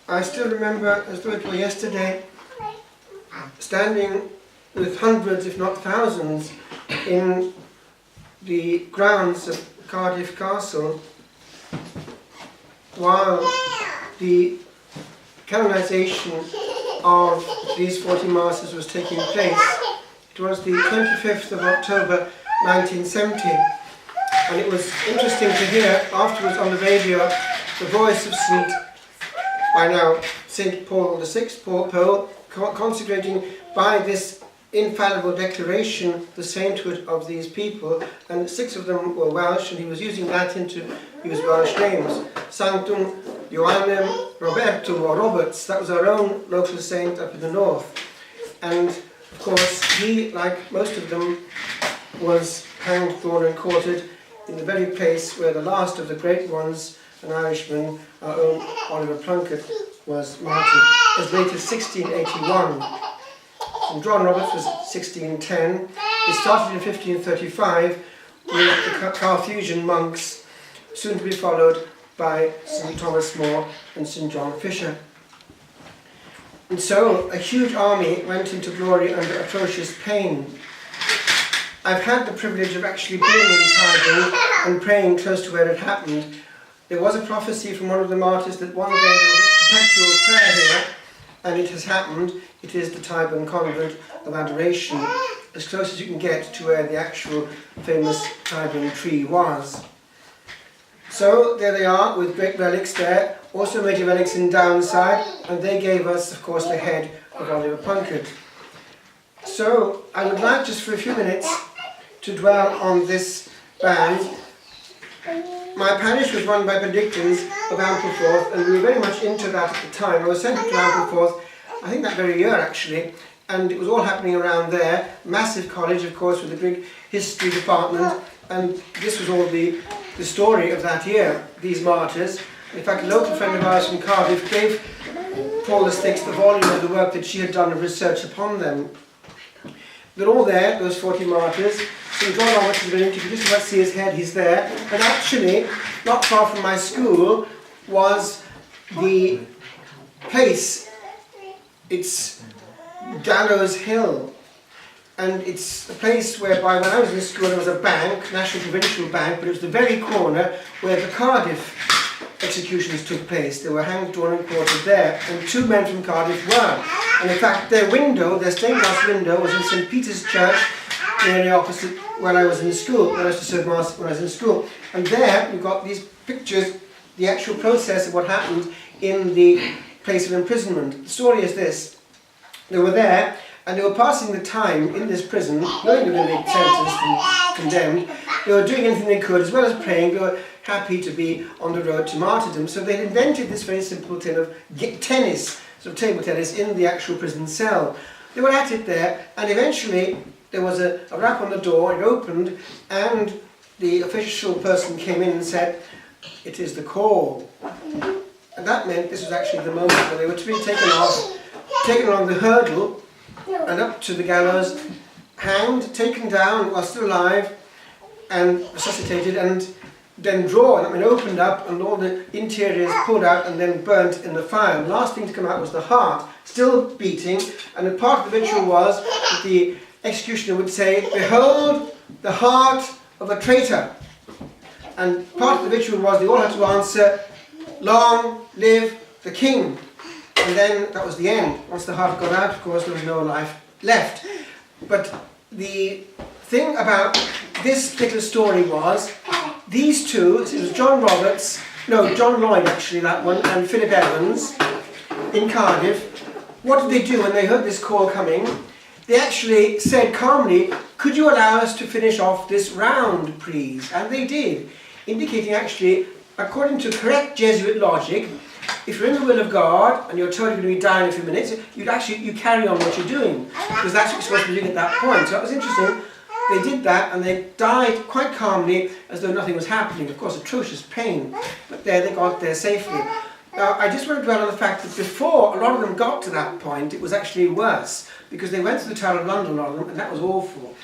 I still remember, as though it were yesterday, standing with hundreds, if not thousands, in the grounds of Cardiff Castle while the canonization of these 40 martyrs was taking place. It was the 25th of October 1970, and it was interesting to hear afterwards on the radio the voice of by now St. Paul VI, Pope, consecrating by this infallible declaration the sainthood of these people, and 6 of them were Welsh, and he was using Latin to use Welsh names. Sanctum Ioannem Robertum, or Roberts, that was our own local saint up in the north. And of course he, like most of them, was hanged, drawn and quartered in the very place where the last of the great ones, an Irishman, our own Oliver Plunkett, was martyred as late as 1681. And John Roberts was 1610. It started in 1535 with the Carthusian monks, soon to be followed by St. Thomas More and St. John Fisher. And so a huge army went into glory under atrocious pain. I've had the privilege of actually being in Tyburn and praying close to where it happened. There was a prophecy from one of the martyrs that one day there will be perpetual prayer here, and it has happened. It is the Tyburn Convent of Adoration, as close as you can get to where the actual famous Tyburn tree was. So there they are with great relics there, also major relics in Downside, and they gave us, of course, the head of Oliver Plunkett. So I would like just for a few minutes to dwell on this band. My parish was run by Benedictines of Ampleforth, and we were very much into that at the time. I was sent to Ampleforth, I think that very year actually, and it was all happening around there. Massive college, of course, with a big history department, and this was all the story of that year, these martyrs. In fact, a local friend of ours from Cardiff gave Paul VI the volume of the work that she had done of research upon them. They're all there, those 40 martyrs. St. John Roberts is brilliant. You can just about see his head, he's there. And actually, not far from my school was the place. It's Gallows Hill. And it's a place whereby, when I was in school, there was a bank, National Provincial Bank, but it was the very corner where the Cardiff executions took place. They were hanged, drawn and quartered there, and 2 men from Cardiff were. And in fact, their window, their stained glass window, was in St. Peter's Church, nearly opposite when I was in school, when I used to serve Mass when I was in school. And there you've got these pictures, the actual process of what happened in the place of imprisonment. The story is this: they were there, and they were passing the time in this prison, knowing they were going to be sentenced and condemned. They were doing anything they could, as well as praying. They were happy to be on the road to martyrdom. So they invented this very simple thing of tennis, sort of table tennis, in the actual prison cell. They were at it there, and eventually there was a rap on the door. It opened, and the official person came in and said, "It is the call." And that meant this was actually the moment when they were to be taken off, taken along the hurdle, and up to the gallows, hanged, taken down while still alive, and resuscitated, and then drawn, opened up, and all the interiors pulled out and then burnt in the fire. The last thing to come out was the heart, still beating, and a part of the ritual was that the executioner would say, "Behold the heart of a traitor." And part of the ritual was they all had to answer, "Long live the king." And then that was the end. Once the heart got out, of course, there was no life left. But the thing about this particular story was, these 2, it was John Lloyd actually, that one, and Philip Evans in Cardiff. What did they do when they heard this call coming? They actually said calmly, "Could you allow us to finish off this round, please?" And they did, indicating actually, according to correct Jesuit logic, if you're in the will of God and you're told you're going to be dying in a few minutes, you carry on what you're doing, because that's what you're supposed to be doing at that point. So that was interesting. They did that, and they died quite calmly, as though nothing was happening. Of course, atrocious pain, but there they got there safely. Now, I just want to dwell on the fact that before a lot of them got to that point, it was actually worse, because they went to the Tower of London, a lot of them, and that was awful.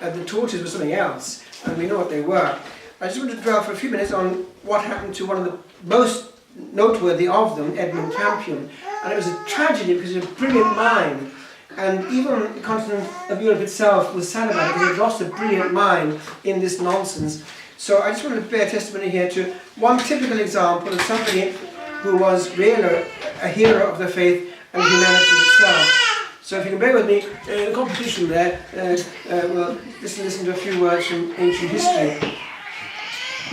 The tortures were something else, and we know what they were. I just want to dwell for a few minutes on what happened to one of the most noteworthy of them, Edmund Campion. And it was a tragedy because he was a brilliant mind. And even the continent of Europe itself was sad about it because it lost a brilliant mind in this nonsense. So I just want to bear testimony here to one typical example of somebody who was really a hero of the faith and humanity itself. So if you can bear with me, the competition there, we'll listen to a few words from ancient history.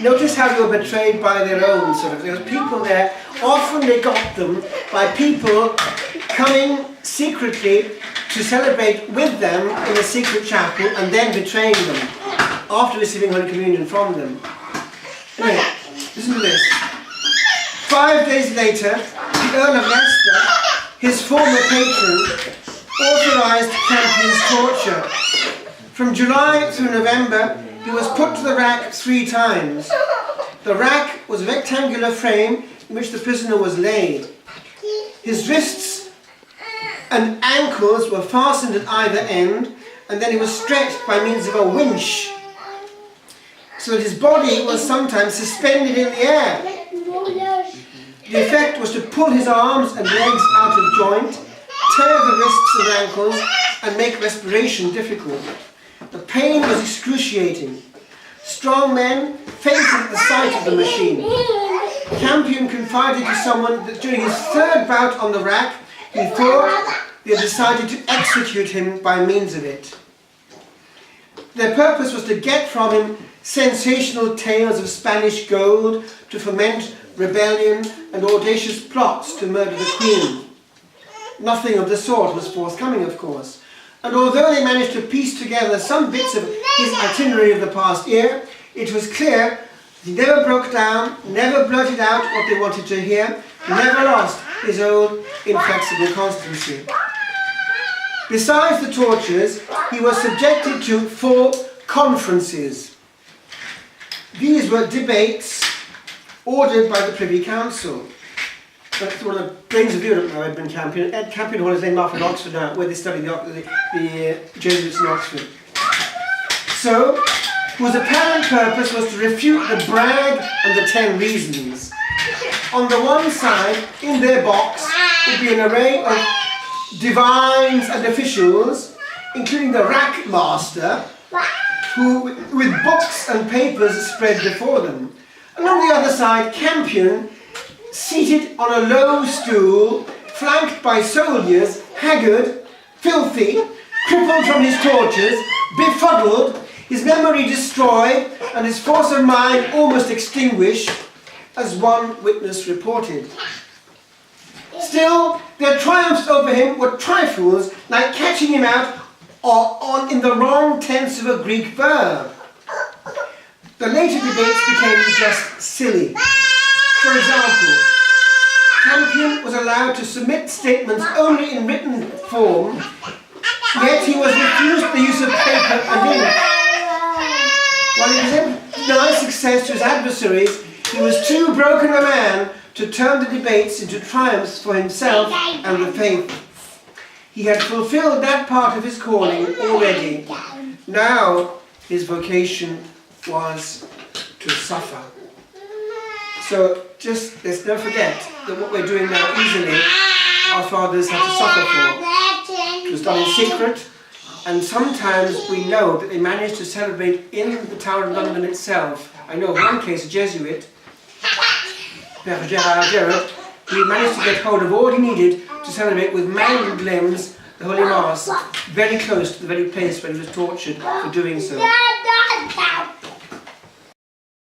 Notice how they were betrayed by their own sort of. There was people there, often they got them by people coming secretly to celebrate with them in a secret chapel and then betraying them after receiving Holy Communion from them. Anyway, listen to this. 5 days later, the Earl of Leicester, his former patron, authorised Campion's torture. From July through November, he was put to the rack 3 times. The rack was a rectangular frame in which the prisoner was laid. His wrists and ankles were fastened at either end, and then he was stretched by means of a winch, so that his body was sometimes suspended in the air. The effect was to pull his arms and legs out of joint, tear the wrists and ankles, and make respiration difficult. The pain was excruciating. Strong men fainted at the sight of the machine. Campion confided to someone that during his 3rd bout on the rack, he thought they had decided to execute him by means of it. Their purpose was to get from him sensational tales of Spanish gold, to foment rebellion and audacious plots to murder the Queen. Nothing of the sort was forthcoming, of course. And although they managed to piece together some bits of his itinerary of the past year, it was clear he never broke down, never blurted out what they wanted to hear, never lost his old inflexible constancy. Besides the tortures, he was subjected to 4 conferences. These were debates ordered by the Privy Council. That's one of the brains of Europe now, Edmund Campion. Ed Campion Hall is named after Oxford now, where they studied the Jesuits in Oxford. So, whose apparent purpose was to refute the brag and the 10 reasons. On the one side, in their box, would be an array of divines and officials, including the rack master, who, with books and papers spread before them. And on the other side, Campion, seated on a low stool, flanked by soldiers, haggard, filthy, crippled from his tortures, befuddled, his memory destroyed, and his force of mind almost extinguished, as one witness reported. Still, their triumphs over him were trifles, like catching him out in the wrong tense of a Greek verb. The later debates became just silly. For example, Campion was allowed to submit statements only in written form, yet he was refused the use of paper and ink. While he was able to deny success to his adversaries, he was too broken a man to turn the debates into triumphs for himself and the faith. He had fulfilled that part of his calling already. Now his vocation was to suffer. So just let's never forget that what we're doing now easily, our fathers had to suffer for. It was done in secret, and sometimes we know that they managed to celebrate in the Tower of London itself. I know of one case, a Jesuit, Père Gerard, he managed to get hold of all he needed to celebrate with mangled limbs the Holy Mass, very close to the very place where he was tortured for doing so.